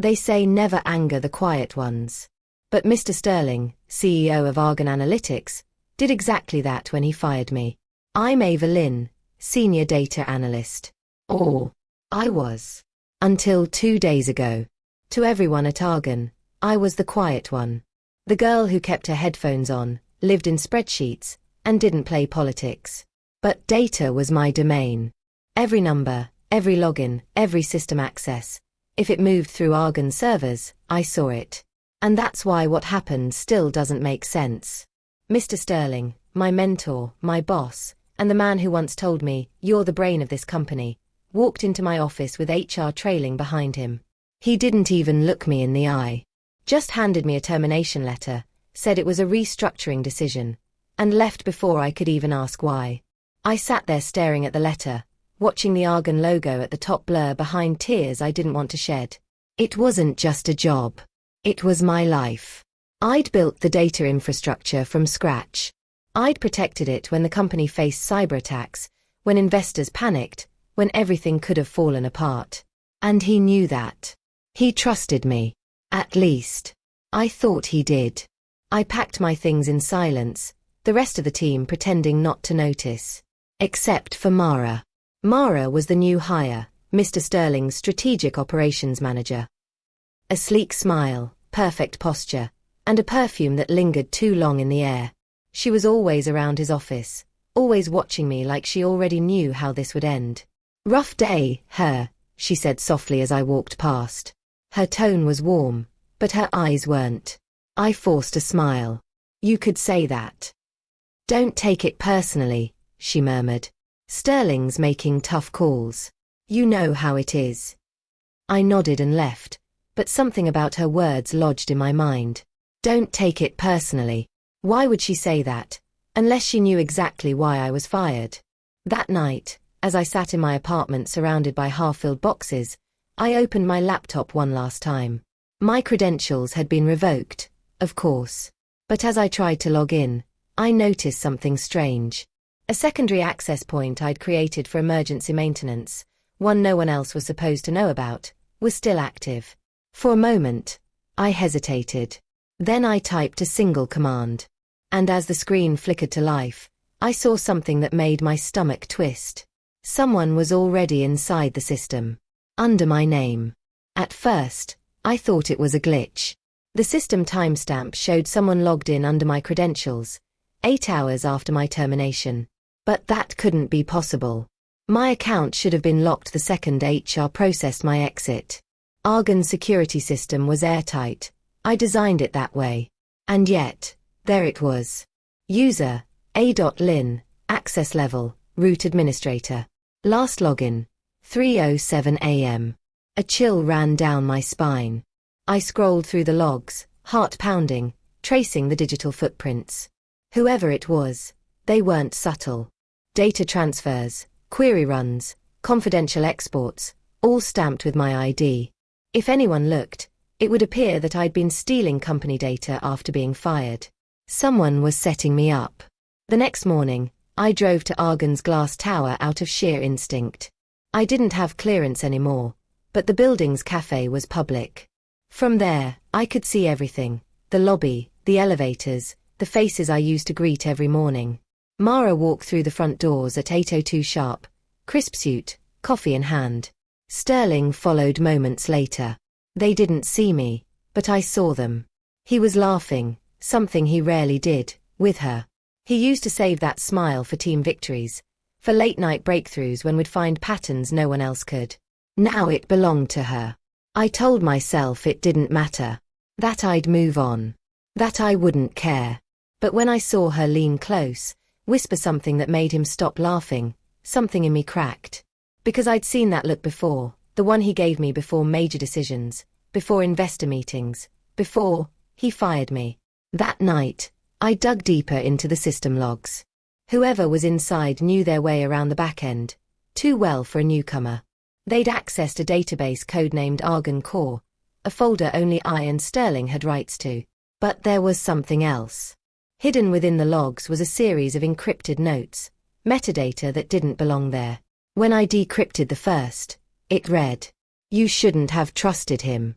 They say never anger the quiet ones. But Mr. Sterling, CEO of Argon Analytics, did exactly that when he fired me. I'm Ava Lin, Senior Data Analyst. Or, I was. Until 2 days ago. To everyone at Argon, I was the quiet one. The girl who kept her headphones on, lived in spreadsheets, and didn't play politics. But data was my domain. Every number, every login, every system access. If it moved through Argon servers, I saw it. And that's why what happened still doesn't make sense. Mr. Sterling, my mentor, my boss, and the man who once told me, "You're the brain of this company," walked into my office with HR trailing behind him. He didn't even look me in the eye. Just handed me a termination letter, said it was a restructuring decision, and left before I could even ask why. I sat there staring at the letter, watching the Argon logo at the top blur behind tears I didn't want to shed. It wasn't just a job. It was my life. I'd built the data infrastructure from scratch. I'd protected it when the company faced cyber attacks, when investors panicked, when everything could have fallen apart. And he knew that. He trusted me. At least. I thought he did. I packed my things in silence, the rest of the team pretending not to notice. Except for Mara. Mara was the new hire, Mr. Sterling's strategic operations manager. A sleek smile, perfect posture, and a perfume that lingered too long in the air. She was always around his office, always watching me like she already knew how this would end. "Rough day, she said softly as I walked past. Her tone was warm, but her eyes weren't. I forced a smile. "You could say that." "Don't take it personally," she murmured. "Sterling's making tough calls. You know how it is." I nodded and left, but something about her words lodged in my mind. Don't take it personally. Why would she say that, unless she knew exactly why I was fired? That night, as I sat in my apartment surrounded by half-filled boxes, I opened my laptop one last time. My credentials had been revoked, of course. But as I tried to log in, I noticed something strange. A secondary access point I'd created for emergency maintenance, one no one else was supposed to know about, was still active. For a moment, I hesitated. Then I typed a single command. And as the screen flickered to life, I saw something that made my stomach twist. Someone was already inside the system. Under my name. At first, I thought it was a glitch. The system timestamp showed someone logged in under my credentials, 8 hours after my termination. But that couldn't be possible. My account should have been locked the second HR processed my exit. Argon's security system was airtight. I designed it that way. And yet, there it was. User, A. Lin, access level, root administrator. Last login, 3:07 a.m. A chill ran down my spine. I scrolled through the logs, heart pounding, tracing the digital footprints. Whoever it was, they weren't subtle. Data transfers, query runs, confidential exports, all stamped with my ID. If anyone looked, it would appear that I'd been stealing company data after being fired. Someone was setting me up. The next morning, I drove to Argon's glass tower out of sheer instinct. I didn't have clearance anymore, but the building's cafe was public. From there, I could see everything: the lobby, the elevators, the faces I used to greet every morning. Mara walked through the front doors at 8:02 sharp, crisp suit, coffee in hand. Sterling followed moments later. They didn't see me, but I saw them. He was laughing, something he rarely did, with her. He used to save that smile for team victories, for late-night breakthroughs when we'd find patterns no one else could. Now it belonged to her. I told myself it didn't matter. That I'd move on. That I wouldn't care. But when I saw her lean close, whisper something that made him stop laughing, something in me cracked. Because I'd seen that look before, the one he gave me before major decisions, before investor meetings, before he fired me. That night, I dug deeper into the system logs. Whoever was inside knew their way around the back end, too well for a newcomer. They'd accessed a database codenamed Argon Core, a folder only I and Sterling had rights to. But there was something else. Hidden within the logs was a series of encrypted notes, metadata that didn't belong there. When I decrypted the first, it read, "You shouldn't have trusted him.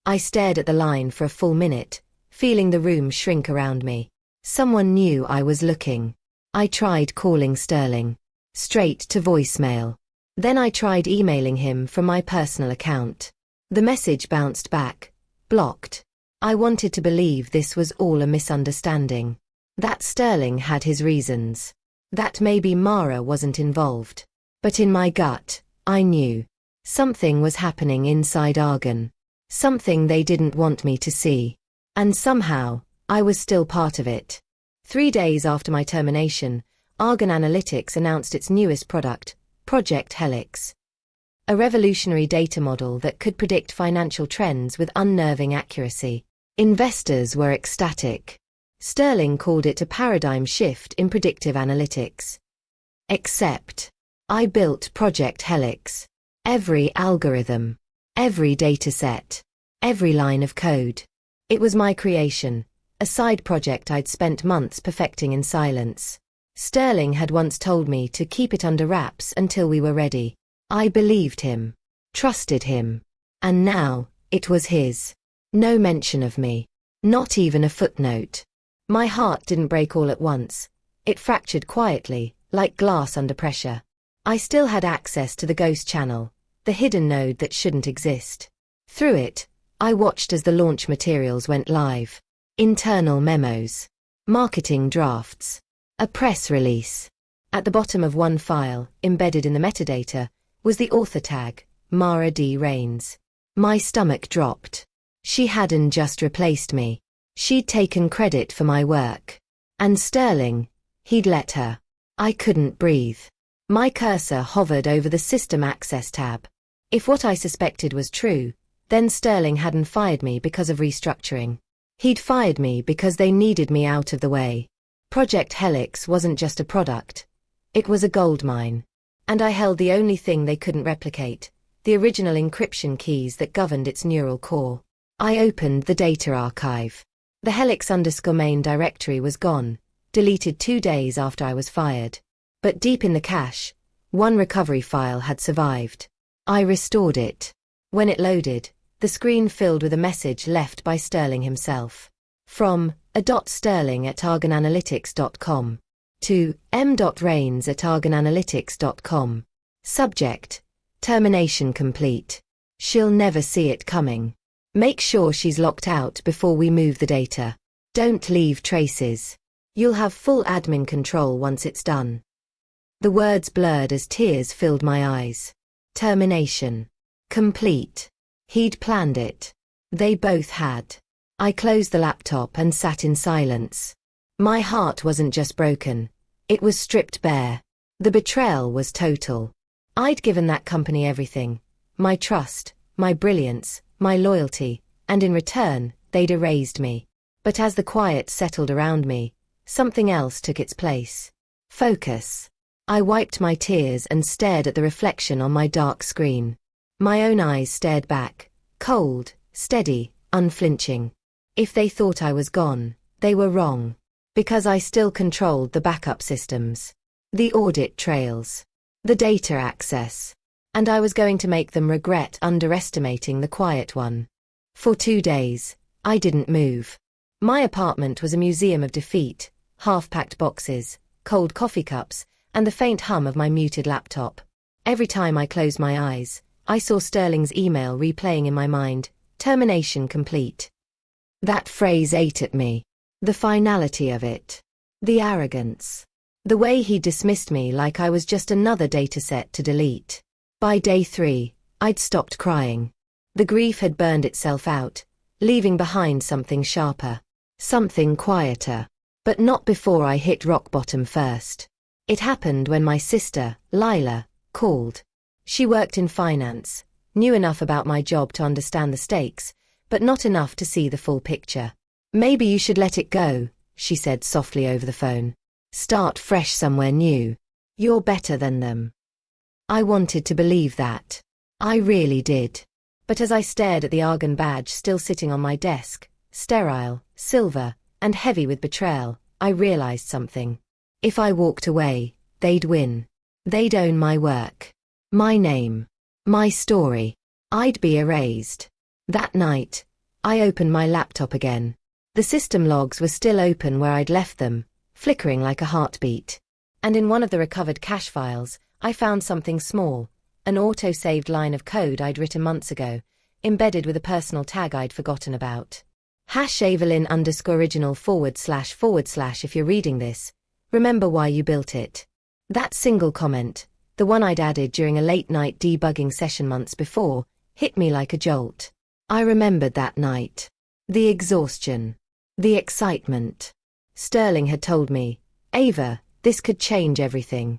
I stared at the line for a full minute, feeling the room shrink around me. Someone knew I was looking. I tried calling Sterling. Straight to voicemail. Then I tried emailing him from my personal account. The message bounced back. Blocked. I wanted to believe this was all a misunderstanding. That Sterling had his reasons. That maybe Mara wasn't involved. But in my gut, I knew. Something was happening inside Argon. Something they didn't want me to see. And somehow, I was still part of it. 3 days after my termination, Argon Analytics announced its newest product, Project Helix. A revolutionary data model that could predict financial trends with unnerving accuracy. Investors were ecstatic. Sterling called it a paradigm shift in predictive analytics. Except, I built Project Helix. Every algorithm, every dataset, every line of code. It was my creation, a side project I'd spent months perfecting in silence. Sterling had once told me to keep it under wraps until we were ready. I believed him, trusted him, and now, it was his. No mention of me, not even a footnote. My heart didn't break all at once. It fractured quietly, like glass under pressure. I still had access to the ghost channel, the hidden node that shouldn't exist. Through it, I watched as the launch materials went live. Internal memos, marketing drafts, a press release. At the bottom of one file, embedded in the metadata, was the author tag, Mara D. Rains. My stomach dropped. She hadn't just replaced me. She'd taken credit for my work. And Sterling, he'd let her. I couldn't breathe. My cursor hovered over the System Access tab. If what I suspected was true, then Sterling hadn't fired me because of restructuring. He'd fired me because they needed me out of the way. Project Helix wasn't just a product. It was a goldmine. And I held the only thing they couldn't replicate, the original encryption keys that governed its neural core. I opened the data archive. The Helix_main directory was gone, deleted 2 days after I was fired. But deep in the cache, one recovery file had survived. I restored it. When it loaded, the screen filled with a message left by Sterling himself. From a.sterling@argonanalytics.com to m.rains@argonanalytics.com. Subject: Termination complete. She'll never see it coming. Make sure she's locked out before we move the data. Don't leave traces. You'll have full admin control once it's done. The words blurred as tears filled my eyes. Termination. Complete. He'd planned it. They both had. I closed the laptop and sat in silence. My heart wasn't just broken. It was stripped bare. The betrayal was total. I'd given that company everything. My trust, my brilliance, my loyalty, and in return, they'd erased me. But as the quiet settled around me, something else took its place. Focus. I wiped my tears and stared at the reflection on my dark screen. My own eyes stared back, cold, steady, unflinching. If they thought I was gone, they were wrong. Because I still controlled the backup systems, the audit trails, the data access. And I was going to make them regret underestimating the quiet one. For 2 days, I didn't move. My apartment was a museum of defeat, half-packed boxes, cold coffee cups, and the faint hum of my muted laptop. Every time I closed my eyes, I saw Sterling's email replaying in my mind, termination complete. That phrase ate at me. The finality of it. The arrogance. The way he dismissed me like I was just another dataset to delete. By day 3, I'd stopped crying. The grief had burned itself out, leaving behind something sharper, something quieter. But not before I hit rock bottom first. It happened when my sister, Lila, called. She worked in finance, knew enough about my job to understand the stakes, but not enough to see the full picture. Maybe you should let it go, she said softly over the phone. Start fresh somewhere new. You're better than them. I wanted to believe that. I really did. But as I stared at the Argon badge still sitting on my desk, sterile, silver, and heavy with betrayal, I realized something. If I walked away, they'd win. They'd own my work. My name. My story. I'd be erased. That night, I opened my laptop again. The system logs were still open where I'd left them, flickering like a heartbeat. And in one of the recovered cache files, I found something small, an auto-saved line of code I'd written months ago, embedded with a personal tag I'd forgotten about. #AvaLin_original / if you're reading this, remember why you built it. That single comment, the one I'd added during a late-night debugging session months before, hit me like a jolt. I remembered that night. The exhaustion. The excitement. Sterling had told me, "Ava, this could change everything."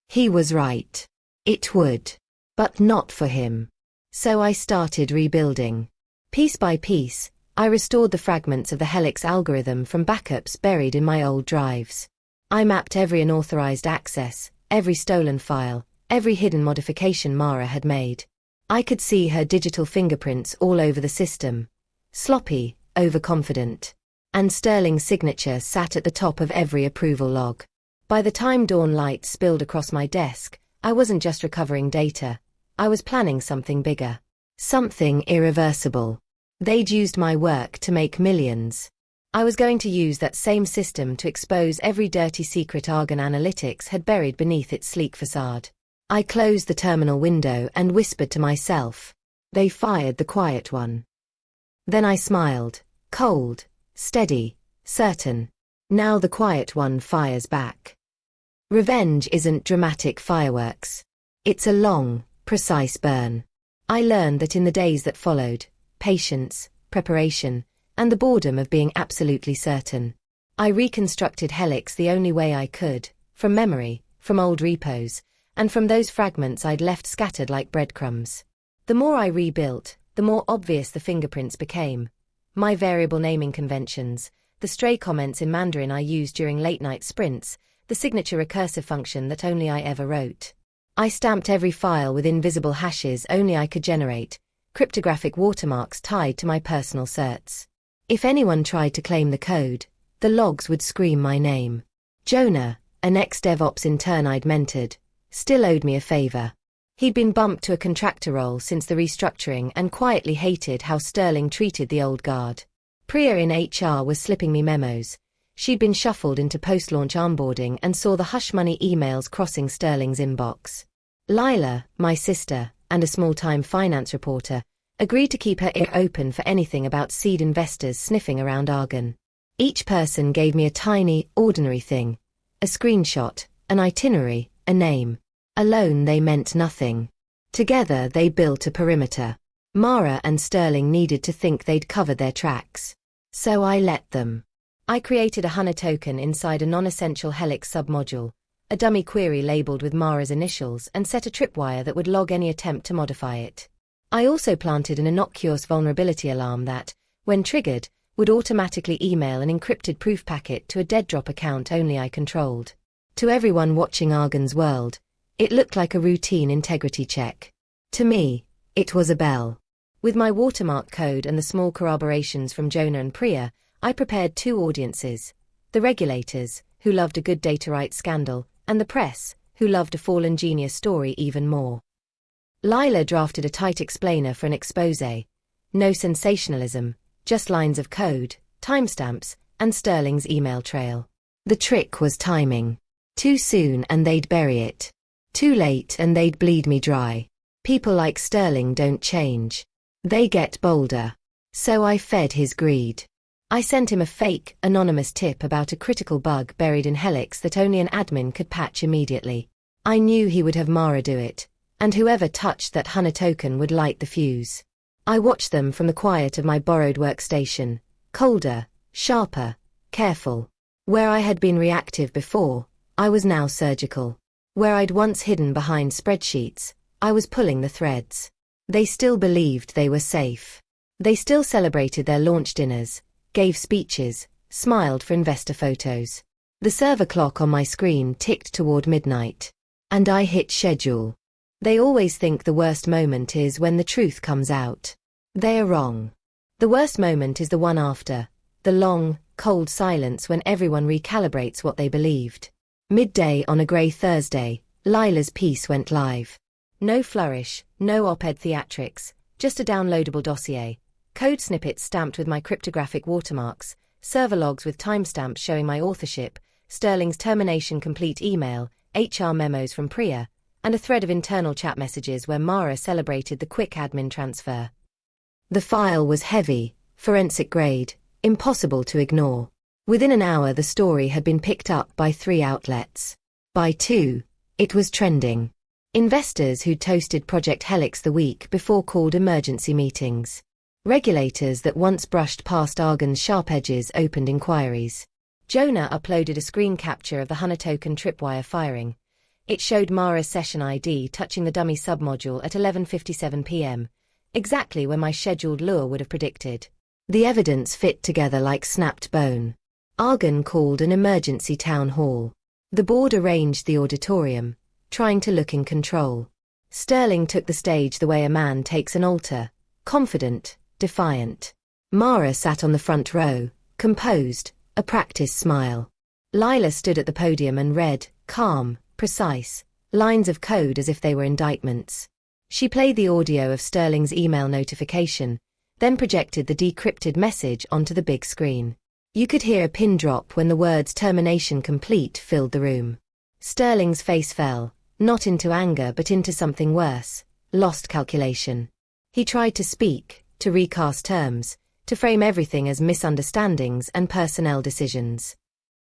He was right. It would. But not for him. So I started rebuilding. Piece by piece, I restored the fragments of the Helix algorithm from backups buried in my old drives. I mapped every unauthorized access, every stolen file, every hidden modification Mara had made. I could see her digital fingerprints all over the system. Sloppy, overconfident. And Sterling's signature sat at the top of every approval log. By the time dawn light spilled across my desk, I wasn't just recovering data. I was planning something bigger. Something irreversible. They'd used my work to make millions. I was going to use that same system to expose every dirty secret Argon Analytics had buried beneath its sleek facade. I closed the terminal window and whispered to myself, "They fired the quiet one." Then I smiled, cold, steady, certain. Now the quiet one fires back. Revenge isn't dramatic fireworks. It's a long, precise burn. I learned that in the days that followed, patience, preparation, and the boredom of being absolutely certain. I reconstructed Helix the only way I could, from memory, from old repos, and from those fragments I'd left scattered like breadcrumbs. The more I rebuilt, the more obvious the fingerprints became. My variable naming conventions, the stray comments in Mandarin I used during late-night sprints, the signature recursive function that only I ever wrote. I stamped every file with invisible hashes only I could generate, cryptographic watermarks tied to my personal certs. If anyone tried to claim the code, the logs would scream my name. Jonah, an ex-DevOps intern I'd mentored, still owed me a favor. He'd been bumped to a contractor role since the restructuring and quietly hated how Sterling treated the old guard. Priya in HR was slipping me memos. She'd been shuffled into post-launch onboarding and saw the hush-money emails crossing Sterling's inbox. Lila, my sister, and a small-time finance reporter, agreed to keep her ear open for anything about seed investors sniffing around Argon. Each person gave me a tiny, ordinary thing. A screenshot, an itinerary, a name. Alone they meant nothing. Together they built a perimeter. Mara and Sterling needed to think they'd covered their tracks. So I let them. I created a HANA token inside a non-essential Helix submodule, a dummy query labeled with Mara's initials, and set a tripwire that would log any attempt to modify it. I also planted an innocuous vulnerability alarm that, when triggered, would automatically email an encrypted proof packet to a dead-drop account only I controlled. To everyone watching Argon's world, it looked like a routine integrity check. To me, it was a bell. With my watermark code and the small corroborations from Jonah and Priya, I prepared two audiences: the regulators, who loved a good data rights scandal, and the press, who loved a fallen genius story even more. Lila drafted a tight explainer for an exposé. No sensationalism, just lines of code, timestamps, and Sterling's email trail. The trick was timing. Too soon and they'd bury it. Too late and they'd bleed me dry. People like Sterling don't change. They get bolder. So I fed his greed. I sent him a fake, anonymous tip about a critical bug buried in Helix that only an admin could patch immediately. I knew he would have Mara do it, and whoever touched that HANA token would light the fuse. I watched them from the quiet of my borrowed workstation, colder, sharper, careful. Where I had been reactive before, I was now surgical. Where I'd once hidden behind spreadsheets, I was pulling the threads. They still believed they were safe. They still celebrated their launch dinners, gave speeches, smiled for investor photos. The server clock on my screen ticked toward midnight. And I hit schedule. They always think the worst moment is when the truth comes out. They are wrong. The worst moment is the one after, the long, cold silence when everyone recalibrates what they believed. Midday on a grey Thursday, Lila's piece went live. No flourish, no op-ed theatrics, just a downloadable dossier. code snippets stamped with my cryptographic watermarks, server logs with timestamps showing my authorship, Sterling's termination complete email, HR memos from Priya, and a thread of internal chat messages where Mara celebrated the quick admin transfer. The file was heavy, forensic grade, impossible to ignore. Within an hour the story had been picked up by 3 outlets. By 2, it was trending. Investors who'd toasted Project Helix the week before called emergency meetings. Regulators that once brushed past Argon's sharp edges opened inquiries. Jonah uploaded a screen capture of the Hunter token tripwire firing. It showed Mara's session ID touching the dummy submodule at 11:57 p.m., exactly when my scheduled lure would have predicted. The evidence fit together like snapped bone. Argon called an emergency town hall. The board arranged the auditorium, trying to look in control. Sterling took the stage the way a man takes an altar, confident, defiant. Mara sat on the front row, composed, a practiced smile. Lila stood at the podium and read, calm, precise, lines of code as if they were indictments. She played the audio of Sterling's email notification, then projected the decrypted message onto the big screen. You could hear a pin drop when the words termination complete filled the room. Sterling's face fell, not into anger but into something worse, lost calculation. He tried to speak, to recast terms, to frame everything as misunderstandings and personnel decisions.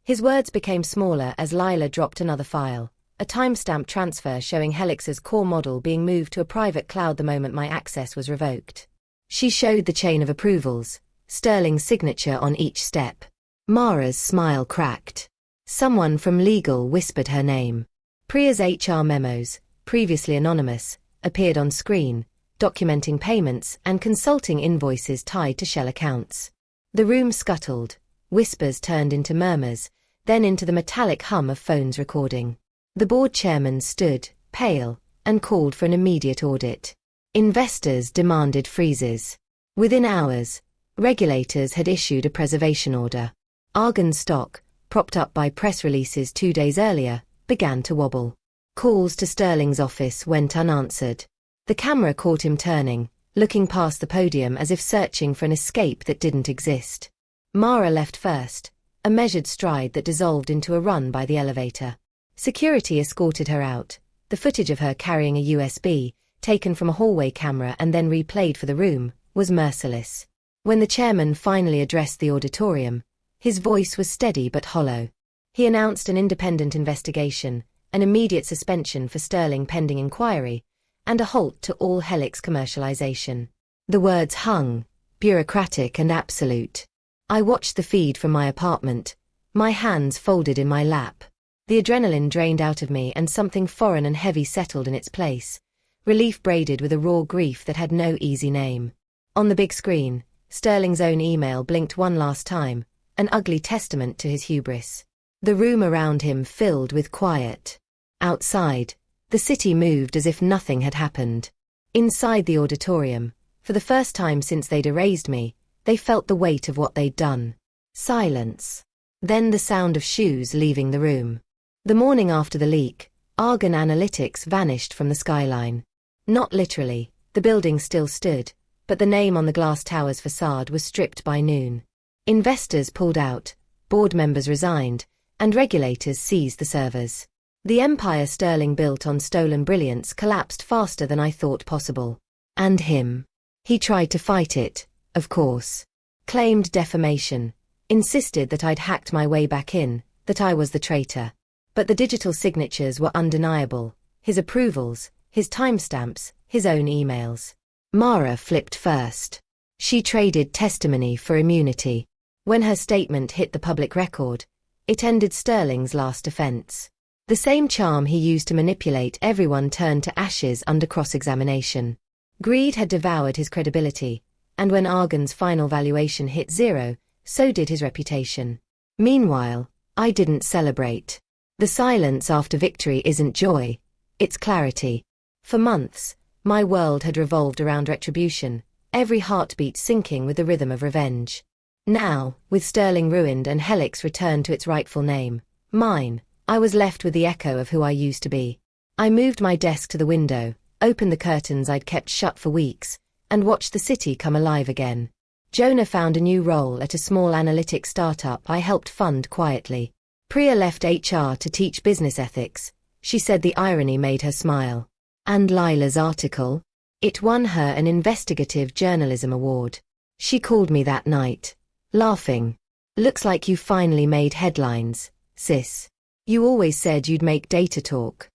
His words became smaller as Lila dropped another file, a timestamp transfer showing Helix's core model being moved to a private cloud the moment my access was revoked. She showed the chain of approvals, Sterling's signature on each step. Mara's smile cracked. Someone from legal whispered her name. Priya's HR memos, previously anonymous, appeared on screen, documenting payments and consulting invoices tied to shell accounts. The room scuttled, whispers turned into murmurs, then into the metallic hum of phones recording. The board chairman stood, pale, and called for an immediate audit. Investors demanded freezes. Within hours, regulators had issued a preservation order. Argon's stock, propped up by press releases 2 days earlier, began to wobble. Calls to Sterling's office went unanswered. The camera caught him turning, looking past the podium as if searching for an escape that didn't exist. Mara left first, a measured stride that dissolved into a run by the elevator. Security escorted her out, the footage of her carrying a USB, taken from a hallway camera and then replayed for the room, was merciless. When the chairman finally addressed the auditorium, his voice was steady but hollow. He announced an independent investigation, an immediate suspension for Sterling pending inquiry, and a halt to all Helix commercialization. The words hung, bureaucratic and absolute. I watched the feed from my apartment, my hands folded in my lap. The adrenaline drained out of me and something foreign and heavy settled in its place, relief braided with a raw grief that had no easy name. On the big screen, Sterling's own email blinked one last time, an ugly testament to his hubris. The room around him filled with quiet. Outside, the city moved as if nothing had happened. Inside the auditorium, for the first time since they'd erased me, they felt the weight of what they'd done. Silence. Then the sound of shoes leaving the room. The morning after the leak, Argon Analytics vanished from the skyline. Not literally, the building still stood, but the name on the glass tower's facade was stripped by noon. Investors pulled out, board members resigned, and regulators seized the servers. The empire Sterling built on stolen brilliance collapsed faster than I thought possible. And him. He tried to fight it, of course. Claimed defamation. Insisted that I'd hacked my way back in, that I was the traitor. But the digital signatures were undeniable. His approvals, his timestamps, his own emails. Mara flipped first. She traded testimony for immunity. When her statement hit the public record, it ended Sterling's last offense. The same charm he used to manipulate everyone turned to ashes under cross-examination. Greed had devoured his credibility, and when Argon's final valuation hit zero, so did his reputation. Meanwhile, I didn't celebrate. The silence after victory isn't joy, it's clarity. For months, my world had revolved around retribution, every heartbeat syncing with the rhythm of revenge. Now, with Sterling ruined and Helix returned to its rightful name, mine, I was left with the echo of who I used to be. I moved my desk to the window, opened the curtains I'd kept shut for weeks, and watched the city come alive again. Jonah found a new role at a small analytics startup I helped fund quietly. Priya left HR to teach business ethics. She said the irony made her smile. And Lila's article? It won her an investigative journalism award. She called me that night, laughing. Looks like you finally made headlines, sis. You always said you'd make data talk.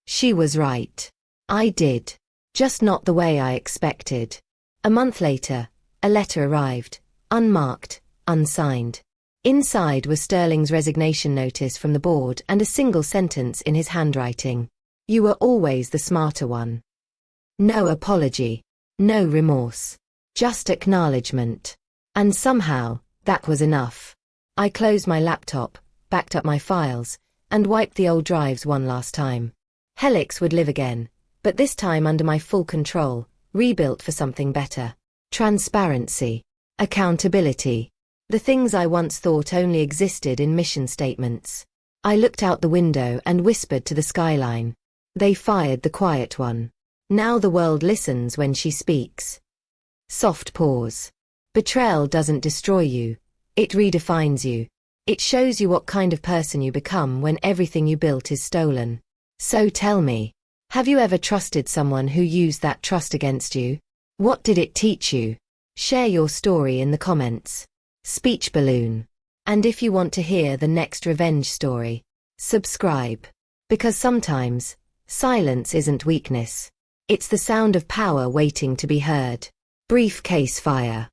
She was right. I did. Just not the way I expected. A month later, a letter arrived, unmarked, unsigned. Inside was Sterling's resignation notice from the board and a single sentence in his handwriting. You were always the smarter one. No apology. No remorse. Just acknowledgement. And somehow, that was enough. I closed my laptop, backed up my files, and wiped the old drives one last time. Helix would live again, but this time under my full control, rebuilt for something better. Transparency. Accountability. The things I once thought only existed in mission statements. I looked out the window and whispered to the skyline. They fired the quiet one. Now the world listens when she speaks. Soft pause. Betrayal doesn't destroy you. It redefines you. It shows you what kind of person you become when everything you built is stolen. So tell me, have you ever trusted someone who used that trust against you? What did it teach you? Share your story in the comments. Speech balloon. And if you want to hear the next revenge story, subscribe. Because sometimes, silence isn't weakness. It's the sound of power waiting to be heard. Briefcase fire.